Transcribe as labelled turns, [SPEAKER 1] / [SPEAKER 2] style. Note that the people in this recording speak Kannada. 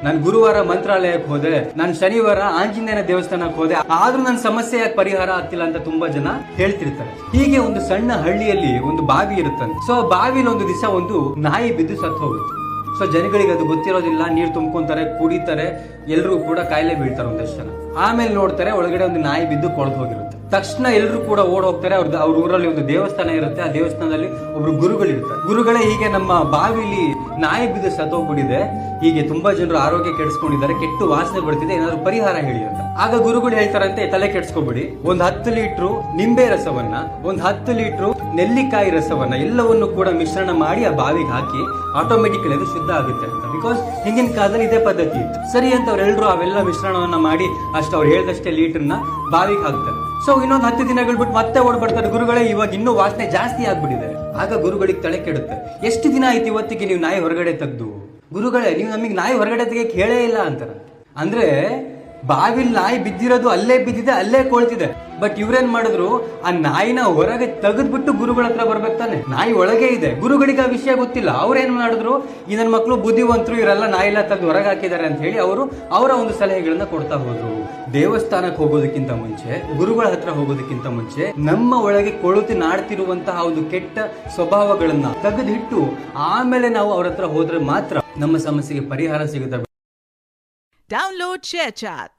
[SPEAKER 1] ನಾನು ಗುರುವಾರ ಮಂತ್ರಾಲಯಕ್ಕೆ ಹೋದೆ, ನಾನು ಶನಿವಾರ ಆಂಜನೇಯನ ದೇವಸ್ಥಾನಕ್ಕೆ ಹೋದೆ, ಆದ್ರೂ ನನ್ನ ಸಮಸ್ಯೆ ಯಾಕೆ ಪರಿಹಾರ ಆಗ್ತಿಲ್ಲ ಅಂತ ತುಂಬಾ ಜನ ಹೇಳ್ತಿರ್ತಾರೆ. ಹೀಗೆ ಒಂದು ಸಣ್ಣ ಹಳ್ಳಿಯಲ್ಲಿ ಒಂದು ಬಾವಿ ಇರುತ್ತಂತೆ. ಸೊ ಬಾವಿಲಿ ಒಂದು ದಿವಸ ಒಂದು ನಾಯಿ ಬಿದ್ದು ಸತ್ತು ಹೋಗುತ್ತೆ. ಸೊ ಜನಗಳಿಗೆ ಅದು ಗೊತ್ತಿರೋದಿಲ್ಲ, ನೀರು ತುಂಬ್ಕೊಂತಾರೆ, ಕುಡಿತಾರೆ, ಎಲ್ರಿಗೂ ಕೂಡ ಕಾಯಿಲೆ ಬೀಳ್ತಾರೆ ಒಂದಷ್ಟು ಜನ. ಆಮೇಲೆ ನೋಡ್ತಾರೆ ಒಳಗಡೆ ಒಂದು ನಾಯಿ ಬಿದ್ದು ಕೊಳೆದು ಹೋಗಿರುತ್ತೆ. ತಕ್ಷಣ ಎಲ್ಲರೂ ಕೂಡ ಓಡ್ ಹೋಗ್ತಾರೆ. ಅವ್ರ ಊರಲ್ಲಿ ಒಂದು ದೇವಸ್ಥಾನ ಇರುತ್ತೆ, ಆ ದೇವಸ್ಥಾನದಲ್ಲಿ ಒಬ್ರು ಗುರುಗಳಿರ್ತಾರೆ. ಗುರುಗಳೇ, ಹೀಗೆ ನಮ್ಮ ಬಾವಿಲಿ ನಾಯಿ ಬಿದ್ದು ಸತ್ತೋಗ್ಬಿಟ್ಟಿದೆ, ಹೀಗೆ ತುಂಬಾ ಜನರು ಆರೋಗ್ಯ ಕೆಡಿಸ್ಕೊಂಡಿದ್ದಾರೆ, ಕೆಟ್ಟು ವಾಸನೆ ಬರ್ತಿದೆ, ಏನಾದ್ರು ಪರಿಹಾರ ಹೇಳಿ ಅಂತ. ಆಗ ಗುರುಗಳು ಹೇಳ್ತಾರಂತೆ, ತಲೆ ಕೆಡಿಸ್ಕೊಬಿಡಿ, ಒಂದ್ 10 ಲೀಟ್ರು ನಿಂಬೆ ರಸವನ್ನ, ಒಂದ್ 10 ಲೀಟ್ರು ನೆಲ್ಲಿಕಾಯಿ ರಸವನ್ನ ಎಲ್ಲವನ್ನು ಕೂಡ ಮಿಶ್ರಣ ಮಾಡಿ ಆ ಬಾವಿಗೆ ಹಾಕಿ ಆಟೋಮೆಟಿಕಲಿ ಅದು ಶುದ್ಧ ಆಗುತ್ತೆ ಅಂತ. ಬಿಕಾಸ್ ಹಿಂದಿನ ಕಾಲದಲ್ಲಿ ಇದೇ ಪದ್ಧತಿ ಇತ್ತು. ಸರಿ ಅಂತ ಅವರೆಲ್ಲರೂ ಅವೆಲ್ಲ ಮಿಶ್ರಣವನ್ನ ಮಾಡಿ ಅಷ್ಟು ಅವ್ರು ಹೇಳಿದಷ್ಟೇ ಲೀಟರ್ನ ಬಾವಿಗೆ ಹಾಕ್ತಾರೆ. ಸೊ ಇನ್ನೊಂದು 10 ದಿನಗಳು ಬಿಟ್ಟು ಮತ್ತೆ ಓಡ್ಬರ್ತಾರೆ, ಗುರುಗಳೇ ಇವಾಗ ಇನ್ನೂ ವಾಸನೆ ಜಾಸ್ತಿ ಆಗ್ಬಿಟ್ಟಿದೆ. ಆಗ ಗುರುಗಳಿಗೆ ತಲೆ ಕೆಡುತ್ತೆ, ಎಷ್ಟು ದಿನ ಆಯ್ತು ಇವತ್ತಿಗೆ ನೀವು ನಾಯಿ ಹೊರಗಡೆ ತೆಗ್ದು? ಗುರುಗಳೇ, ನೀವು ನಮಗೆ ನಾಯಿ ಹೊರಗಡೆ ತೆಗೆಯಕ್ಕೆ ಹೇಳೇ ಇಲ್ಲ ಅಂತಾರೆ. ಅಂದ್ರೆ ಬಾವಿಲ್ ನಾಯಿ ಬಿದ್ದಿರೋದು ಅಲ್ಲೇ ಬಿದ್ದಿದೆ, ಅಲ್ಲೇ ಕೊಳ್ತಿದೆ. ಬಟ್ ಇವ್ರೇನ್ ಮಾಡಿದ್ರು, ಆ ನಾಯಿನ ಹೊರಗೆ ತೆಗೆದ್ಬಿಟ್ಟು ಗುರುಗಳ ಹತ್ರ ಬರ್ಬೇಕು ತಾನೆ. ನಾಯಿ ಒಳಗೆ ಇದೆ, ಗುರುಗಳಿಗೆ ಆ ವಿಷಯ ಗೊತ್ತಿಲ್ಲ. ಅವ್ರೇನ್ ಮಾಡಿದ್ರು, ಈ ನನ್ನ ಮಕ್ಕಳು ಬುದ್ಧಿವಂತರು, ಇವರೆಲ್ಲ ನಾಯಿಲ್ಲ ತೆಗೆದು ಹೊರಗೆ ಹಾಕಿದ್ದಾರೆ ಅಂತ ಹೇಳಿ ಅವರು ಅವರ ಒಂದು ಸಲಹೆಗಳನ್ನ ಕೊಡ್ತಾ ಹೋದ್ರು. ದೇವಸ್ಥಾನಕ್ಕೆ ಹೋಗೋದಕ್ಕಿಂತ ಮುಂಚೆ, ಗುರುಗಳ ಹತ್ರ ಹೋಗೋದಕ್ಕಿಂತ ಮುಂಚೆ ನಮ್ಮ ಒಳಗೆ ಕೊಳುತಿ ನಾಡ್ತಿರುವಂತಹ ಒಂದು ಕೆಟ್ಟ ಸ್ವಭಾವಗಳನ್ನ ತೆಗೆದಿಟ್ಟು ಆಮೇಲೆ ನಾವು ಅವ್ರ ಹತ್ರ ಹೋದ್ರೆ ಮಾತ್ರ ನಮ್ಮ ಸಮಸ್ಯೆಗೆ ಪರಿಹಾರ ಸಿಗುತ್ತೆ.
[SPEAKER 2] Download ShareChat.